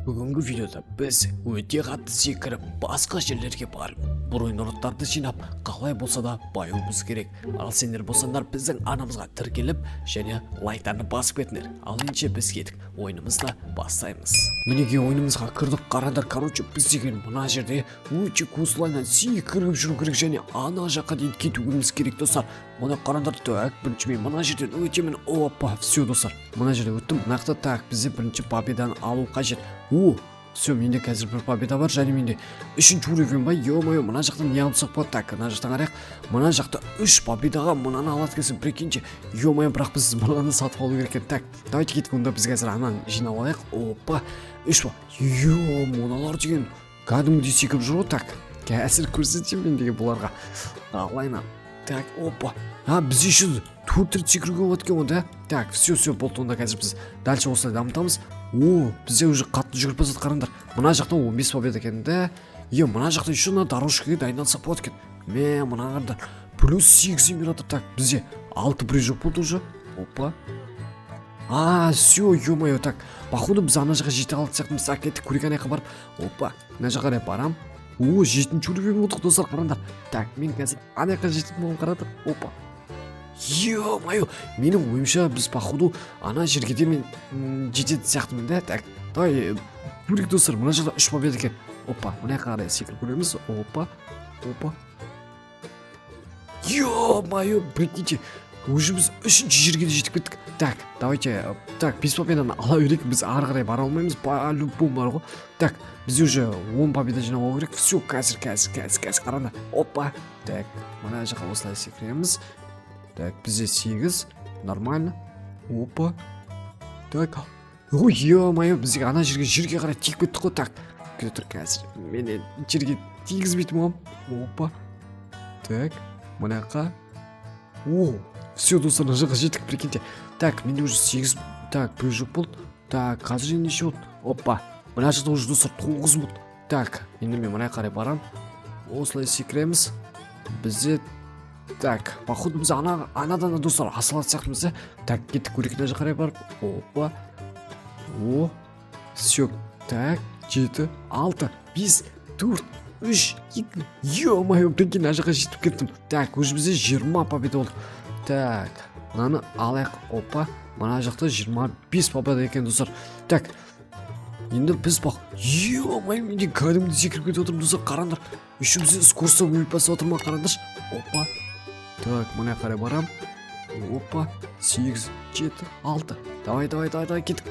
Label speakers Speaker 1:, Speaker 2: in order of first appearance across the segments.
Speaker 1: Бүгінгі видеода біз өте қатты секіріп басқа жерлерге барып бронелоттарды жинап қалай болса да баюымыз керек. Ал сендер болсаңдар біздің арнамызға тіркеліп және лайктарны басып кетіңдер. Ал ендеше біз кеттік, ойынымызды бастаймыз. Мінеки ойынымызға кірдік. Қараңдар, короче, біз деген мына жерде өте көсілайнан секіріп жүру керек және ана жаққа дейін кетуіміз керек достар. Мына қараңдар, так, бірінші мен мына жерден өтемін. Опа, все достар, мына жерде өттім. Нақты так, бізде бірінші победаны алу қажет. Все, менде қазір бір победа бар және менде 3-ші уровень ба. Ё-моё, мына жақтан не алсақ болады? Так, мына жақтан қарайық. Мына жақта 3 победаға мынаны алады екенсің, прикиньте. Ё-моё, бірақ біз мынаны сатып алу керек екен. Так, давайте кетіп, онда біз қазір ананы жинап алайық. Опа, 3 ба. Ё, мыналар деген кәдімгідей секіріп жүр ғой. Так, қазір көрсетейін мен деген бұларға. Алайна. Так, опа. Біз еще 4 рет секіруге болады екен ғой, да? Так, все, болды. Онда қазір біз дальше осылай дамытамыз. Бізде уже қатты жүгіріп базады. Қараңдар, мына жақта 15 победа екен, да? Мына жақта еще на дорожкаға дайындалса болады екен. Мына қараңдар, плюс 8 император. Так, бізде 6 прыжок болды уже. Опа. Все, ё-моё, так. Походу біз ана жаққа жете алды сияқтымыз. Так, кеттік, көрек барып. Опа, мына жаққа қарай барам. 7-ші уровень болдық достар, қараңдар. Так, мен қазір ана жаққа жететін боламын, қараңдар. Опа. Ё-моё, менің ойымша біз походу ана жерге де мен жететін сияқтымын, да? Так, давай көрейік достар, мына жақта 3 победа екен. Опа, мына қарай секіріп көреміз. Опа. Ё-моё, прикиньте, уже біз 3-ші жерге де жетіп кеттік. Так, давайте, так, 5 победаны ала берейік. Біз ары қарай бара алмаймыз, по-любому бар ғой. Так, біз уже 10 победа жинап алу керек. Все, қазір қараңдар. Опа. Так, мына жаққа осылай секіреміз. Так, бізде 8, нормально. Опа. Так, ой, ё-моё, бізге ана жерге қарай тиіп кеттік қой. Так, тұр қазір, мен жерге тигізбейтін боламын. Опа. Так, мына жаққа. Все, достар, мына жаққа жеттік, прикиньте. Так, менде уже 8, так, прыжок болды. Так, қазір енді неше болды? Опа, мына жақта уже достар 9 болды. Так, енді мен мына қарай барам. Осылай секіреміз. Бізде, так, походу біз анадан достар асылады сияқтымыз, да? Так, кеттік, көрейік мына жаққа қарай барып. Опа. Все, так, 7, 6, 5, 4, 3, 2, ё-моё, прикинь, мына жаққа жетіп кеттім. Так, уже бізде 20 победа болды. Так, мынаны алайық. Опа, мына жақта 25 победа екен достар. Так, енді біз бақ. Ё-моё, менде кәдімгідей секіріп кетіп отырмын достар, қараңдар. Еще бізде скоростта өліп басып отырмын, қараңдаршы. Опа. Так, мына қарай барам. Опа, 8, 7, 6. Давай, кеттік.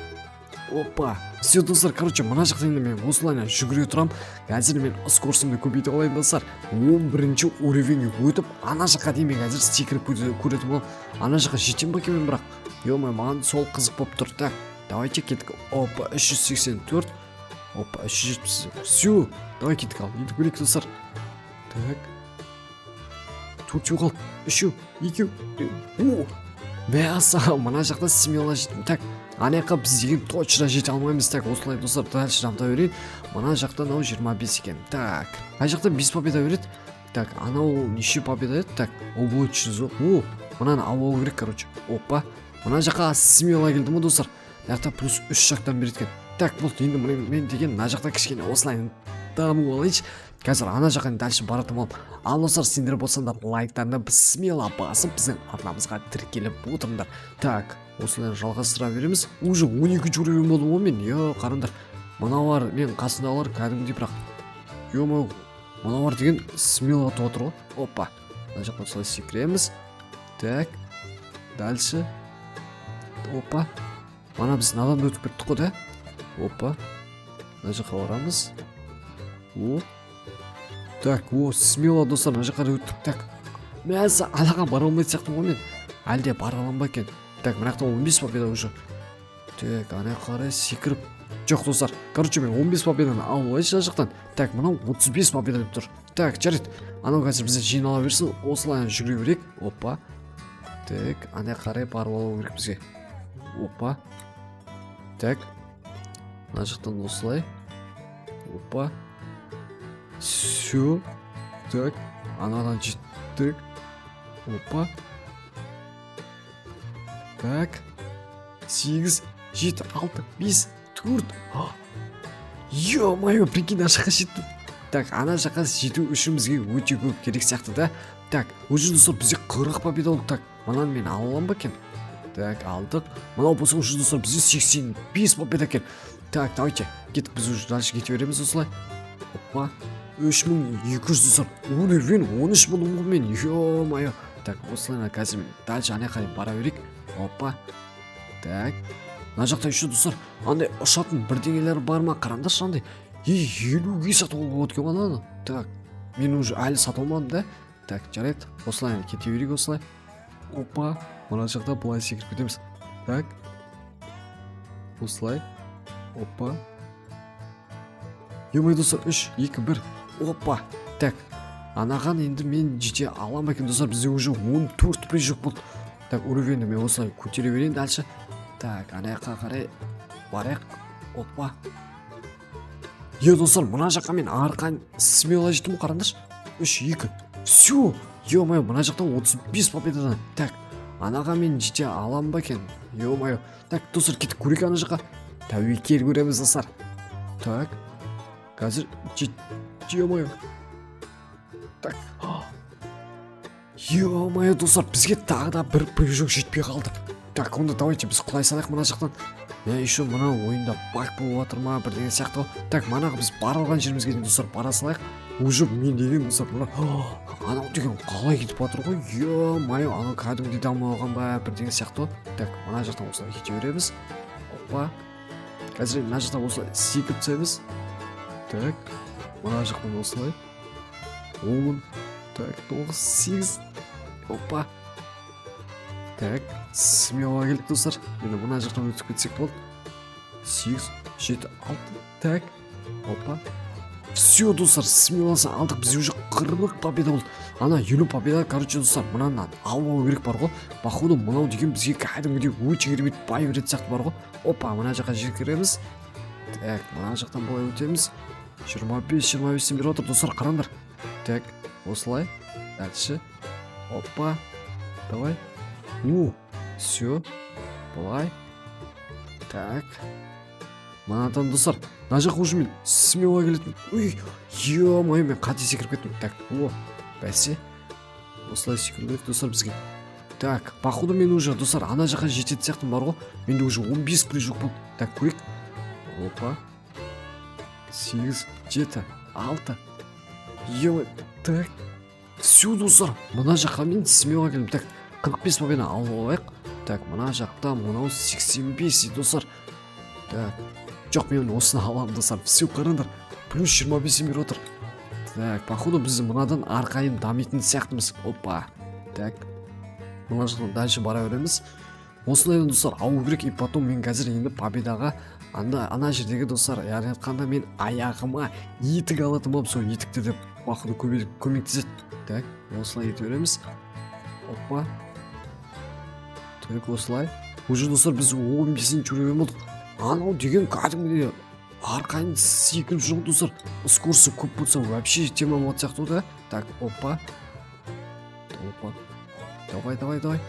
Speaker 1: Опа. Все, достар, короче, мына жақта енді мен осылайна жүгіре тұрам. Қазір мен скоростымды көбейтіп алайын достар. 11-ші уровеньге өтіп, ана жаққа дейін мен қазір секіріп көретін боламын. Ана жаққа жетем ба екен бірақ. Ё-моё, маған сол қызық болып тұр. Так, давайте кеттік. Опа, 384. Опа, 370. Все, давай кеттік ал. Енді көрейік достар. Так. 4 қалды. 3, 2. Мәса, мына жақта смело жеттім. Так, ана жаққа біз деген точно жете алмаймыз. Так, осылай достар, дальше дамыта берейін. Мына жақта анау 25 екен. Так, ана жақта 5 победа береді. Так, анау неше победа еді? Так, ол будет 300. Мынаны алу керек, короче. Опа, мына жаққа смело келдім ғой достар. Жақта плюс 3 жақтан береді екен. Так, болды, енді мен деген мына жақта кішкене осылай даму алайыншы. Қазір ана жаққа дальше баратын боламын. Ал достар, сендер болсаңдар лайктарны смело басып біздің арнамызға тіркеліп отырыңдар. Так, осылай жалғастыра береміз. Уже 12-ші уровень болдым ғой мен. Қараңдар, мыналар мен қасындағылар кәдімгідей бірақ. Ё-моё, мыналар деген смело атып отыр ғой. Опа, мына жаққа осылай секіреміз. Так, дальше. Опа, мана біз надан өтіп кеттік қой, да? Опа, мына жаққа барамыз. Так, смело достар, мына жаққа өттік. Так, мәзі алаға бара алмайды сияқтым ғой мен. Әлде бара алам ба екен? Так, мына жақта 15 победа уже. Так, ана қарай секіріп. Жоқ достар, короче, мен 15 победаны алып алайыншы ана жақтан. Так, мынау 35 победа деп тұр. Так, жарайды. Анау қазір бізде жинала берсін, осылай жүгіре берейік. Опа. Так, ана қарай барып алу керек бізге. Опа. Так, мына жақтан осылай. Опа. Все. Так, анадан жеттік. Опа. Так, 8, 7, 6, 5, 4. Ё-моё, прикинь, ана жаққа жеттім. Так, ана жаққа жету үшін бізге өте көп керек сияқты да. Так, уже достар бізде 40 победа болды. Так, мынаны мен ала аламын ба екен? Так, алдық. Мынау болса уже достар бізде 85 победа екен. Так, давайте, кетіп біз уже дальше кете береміз осылай. Опа, 3200 достар. Уровень 13 болдым ғой мен. Ё-моё. Так, осылай қазір дальше ана жаққа бара берейік. Опа. Так. Мына жақта еще достар, андай ұшатын бірдеңелер бар ма? Қараңдаршы андай. 50-ге сатып алуға болады екен ананы. Так, мен уже әлі сатып алмадым да. Так, жарайды. Осылай кете берейік осылай. Опа, мына жақта былай секіріп кетеміз. Так. Осылай. Опа. Ё-моё достар, 3, 2, 1. Опа. Так. Анаған енді мен жете аламын екен достар, бізде уже 14 прыжок болды. Так, уровеньді мен осылай көтере берейін дальше. Так, ана жаққа қарай барайық. Опа. Е, достар, мына жаққа мен арқан смело жеттім ғой, қараңдаршы. 3, 2. Всё. Ё-моё, мына жақта 35 победадан. Так, анаға мен жете аламын ба екен? Ё-моё. Так, достар, кетіп көрейік ана жаққа. Тәуекел көреміз достар. Так. Қазір ё-моё. Так. Ё-моё, достар, бізге тағы да бір прыжок жетпей қалды. Так, онда давайте біз құлай салайық мына жақтан. Еще мына ойында баг болып жатыр ма, бірдеңе сияқты. Так, манағы біз бара алған жерімізге дейін достар бара салайық. Уже мен деген достар, анау деген қалай кетіп жатыр ғой. Ё-моё, анау кәдімгідей дамып алған ба, бірдеңе сияқты. Так, мына жақтан осылай кете береміз. Опа. Қазір мына жақтан осылай секіріп түсеміз. Так, мына жақтан осылай. 10. Так, 9, 8. Опа. Так, смело келдік достар. Енді мына жақтан өтіп кетсек болды. 8, 7, 6. Так. Опа. Все, достар, смелосын алдық. Бізде уже 40 победа болды. Ана 50 победа, короче, достар, мынаны алып алу керек бар ғой. Походу, мынау деген бізге кәдімгідей өте керемет бай беретін сияқты бар ғой. Опа, мына жаққа жеткіреміз. Так, мына жақтан былай өтеміз. 25-25-тен беріп отыр, достар, қараңдар. Так, осылай. Дальше. Опа. Давай. Все. Былай. Так. Манадан достар, мына жаққа уже мен смело келетін. Ой, ё-моё, мен қате секіріп кеттім. Так, бәсе. Осылай секіру керек достар бізге. Так, походу мен уже достар ана жаққа жететін сияқтым бар ғой. Менде уже 15 прыжок болды. Так, көрейік. Опа. 8, 7, 6. Ё-моё. Так. Все, достар, мына жаққа мен смело келдім. Так, 45 победа алып алайық. Так, мына жақта мынау 85 достар. Так. Жоқ, мен осыны аламын достар. Все, қараңдар. Плюс 25 беріп отыр. Так, походу біз мынадан арқайын дамитын сияқтымыз. Опа. Так. Мына жақтан дальше бара береміз. Осылай достар, алу керек. И потом мен қазір енді победаға ана жердегі достар, яғни айтқанда мен аяғыма етік алатын болып, сол етікті деп походу көмектеседі. Так, осылай ете береміз. Опа. Так, осылай. Уже достар, біз 15-ші уровень болдық. Анау деген кәдімгідей арқайын секіріп жүр достар. Скоросты көп болса вообще тема болады сияқты да. Так, опа. Опа. Давай.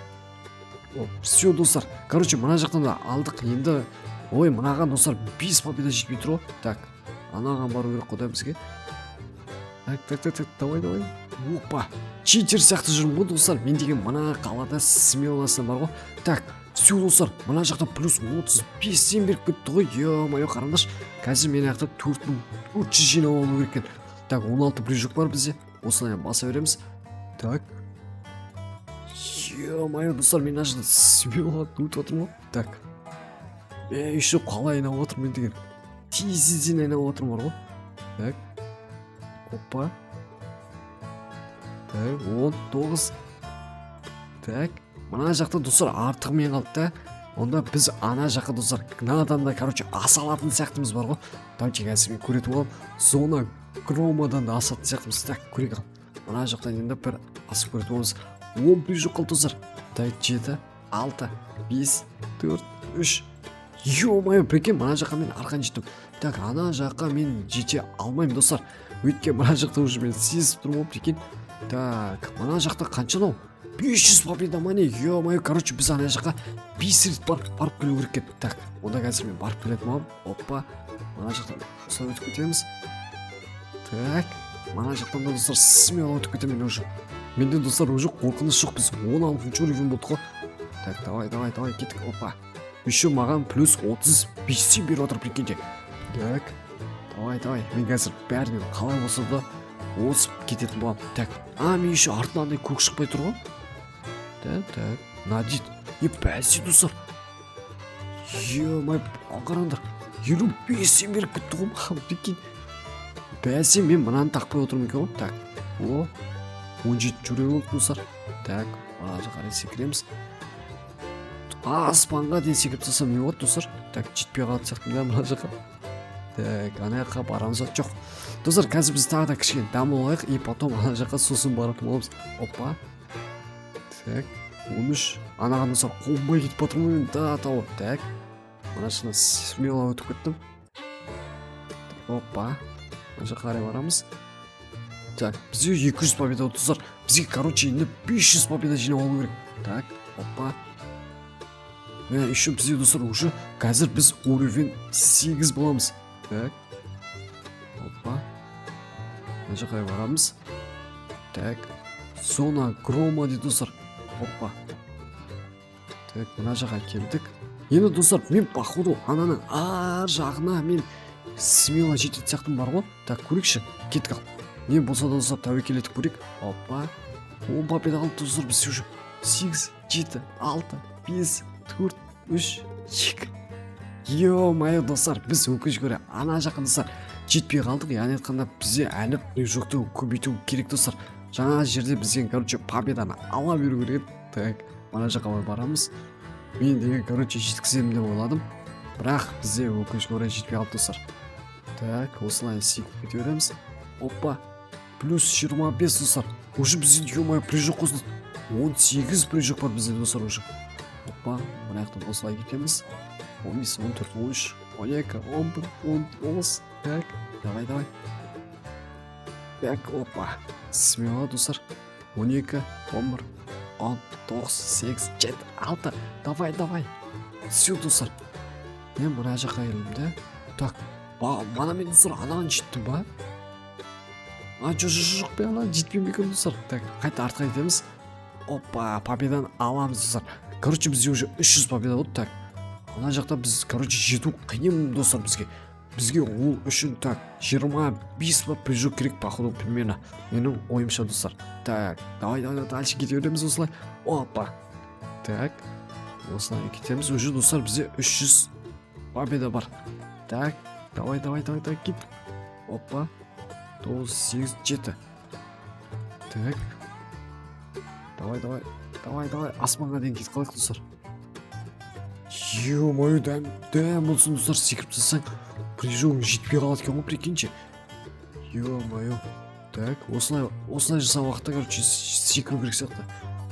Speaker 1: Все, достар. Короче, мына жақтан да алдық. Енді ой, мынаған достар 5 победа жетпей тұр ғой. Так, анаған бару керек қой бізге. Так, давай. Опа. Читер сияқты жүрмін ғой достар. Мен деген мына қалада смелосы бар ғой. Так, все, достар, мына жақта плюс 35-тен беріп кетті ғой. Ё-моё, қараңдаршы. Қазір мен аяқта 4400 жинап алу керек екен. Так, 16 прыжок бар бізде. Осылай баса береміз. Так. Ё-моё, достар, мен ажында смело өтіп отырмын ғой. Так. Еще қалай айналып отырмын мен деген. Тезіден айналып отырмын бар ғой. Так. Опа. Так, 19. Так. Мына жақта достар артық мен қалды да. Онда біз ана жаққа достар кнадан да, короче, аса алатын сияқтымыз бар ғой. Давайте қазір мен көретіп алам. Зона громадан да асатын сияқтымыз. Так, көрейік ал. Мына жақтан енді бір асып көретіп аламыз. 10 прыжок қалды достар. Так, 7, 6, 5, 4, 3. Ё-моё, прикинь, мына жаққа мен арқан жеттім. Так, ана жаққа мен жете алмаймын достар. Өйткені мына жақта уже мен сезіп тұрмын, прикинь. Так, мына жақта қаншанау? 500 победа мане, ё-моё, короче, біз ана жаққа 5 рет барып келу керек еді. Так, онда қазір мен барып келетін боламын. Опа, мына жақтан осылай өтіп кетеміз. Так, мына жақтан да достар смело өтіп кетемін уже. Менде достар уже қорқыныш жоқ, біз 16 уровень болдық қой. Так, давай, кеттік, опа. Еще маған плюс 35 беріп отыр, прикиньте. Так, давай, мен қазір бәрінен қалай болса да осып кететін боламын. Так, мен еще артынан андай көк шықпай тұр ғой. Так, надит. Бәсе достар. Ё-май, қараңдар. 55 беріп кетті ғой маған, прикинь. Бәсе мен мынаны тақпай отырмын екен ғой. Так, 17 жүрек болды достар. Так, мына жаққа қарай секіреміз. Аспанға дейін секіріп тастасам не болады достар? Так, жетпей қалатын сияқтымын да мына жаққа. Так, ана жаққа барамыз жоқ. Достар, қазір біз тағы да кішкене дамылайық, и потом ана жаққа сосын баратын боламыз. Опа. Так, 13. Анаған достар қолмай кетіп отырмын мен. Да, тауып. Так, мына жақтан смело өтіп кеттім. Опа. Мына жаққа қарай барамыз. Так, бізде 200 победа достар. Бізге, короче, енді 500 победа жинап алу керек. Так, опа. Еще бізде достар уже қазір біз уровень 8 боламыз. Так, опа. Мына жаққа барамыз. Так, зона грома дейді достар. Опа. Так, мына жаққа келдік. Енді достар, мен походу ананың ар жағына мен смело жететін сияқтым бар ғой. Так, көрейікші, кеттік ал. Не болса да достар, тәуекел етіп көрейік. Опа. 10 победа қалды достар, біз уже 8, 7, 6, 5, 4, 3, 2. Ё-майо достар, біз өкінішке орай ана жаққа достар жетпей қалдық. Яғни айтқанда бізде әлі прыжокты көбейту керек достар. Жаңа жерде бізден короче победаны ала беру керек. Так, мына жаққа барамыз. Мен деген короче жеткіземін деп ойладым. Бірақ бізде өкінішке орай жетпей қалды достар. Так, осылай секіп кете береміз. Опа. Плюс 25 достар. Уже бізде ё-майо прыжок қосылды. 18 прыжок бар бізде достар уже. Опа, мына жақтан осылай кетеміз. 13, 14, 13, 12, 11, 19. Так, давай. Так, опа. Смело достар. 12, 11, 10, 9, 8, 7, 6. Давай. Все достар. Мен мына жаққа келдім да. Так, мана мен достар анаған жеттім ба? Жоқ бе ана жетпей ме екен достар. Так, қайта артқа кетеміз. Опа, победаны аламыз достар. Короче, бізде уже 300 победа болды. Так, ана жақта біз, короче, жету қиын достар бізге. Бізге ол үшін, так, 25 бар прыжок керек, походу, примерно. Менің ойымша достар. Так, давай, дальше кете береміз осылай. Опа. Так, осылай кетеміз. Уже достар бізде 300 победа бар. Так, давай, кет. Опа. 9, 8, 7. Так. Давай. Асманға дейін кетіп қалайық достар. Ё-майо, дәм болсын достар, секіріп тастасаң прыжогың жетпей қалады екен ғой, прикиньте. Ё-майо. Так, осылай жасау уақытта, короче, секіру керек сияқты.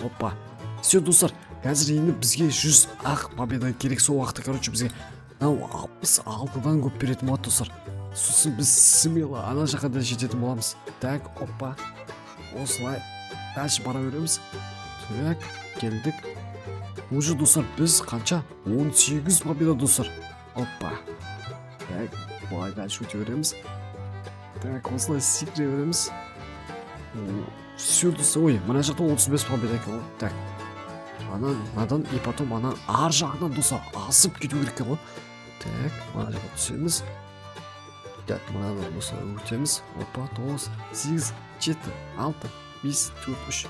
Speaker 1: Опа. Все достар, қазір енді бізге 100 ақ победа керек. Сол уақытта, короче, бізге 66-дан көп беретін болады достар. Сосын біз смело ана жаққа да жететін боламыз. Так, опа. Осылай дальше бара береміз. Так, келдік. Уже достар, біз қанша? 18 победа достар. Опа. Так, былай дальше өте береміз. Так, осылай секіре береміз. Все достар, ой, мына жақта 35 победа екен ғой. Так, анадан и потом ана ар жағынан достар асып кету керек екен ғой. Так, мына жаққа түсеміз. Так, мынадан достар өтеміз. Опа, 9, 8, 7, 6, 5, 4, 3.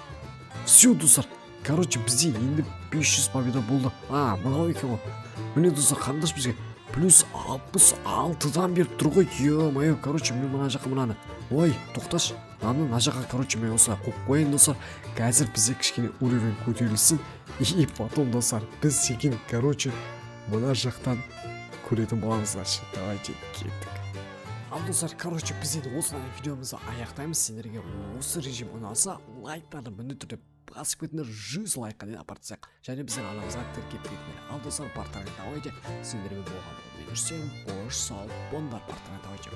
Speaker 1: Все достар, короче, бізде енді 500 победа болды. Мынау екен ғой. Міне достар, қандаш бізге плюс 66-дан беріп тұр ғой. Ё-майо, короче, мен мына жаққа мынаны. Ой, тоқташ. Мына жаққа, короче, мен осылай қойып қояйын достар. Қазір бізде кішкене уровень көтерілсін. И потом достар, біз секен, короче, мына жақтан көретін боламыз. Давайте кеттік. Ал достар, короче, біз енді осылай видеомызды аяқтаймыз. Сендерге осы режим ұнаса, лайктарды міндетті түрде басып кетіңдер, 100 лайкқа дейін апартсақ. Және біздің анамызға тіркеп кетіңдер. Ал достар, парттарға давайте. Сендермен болған болып жүрсем, қош сау болыңдар, парттарға давайте.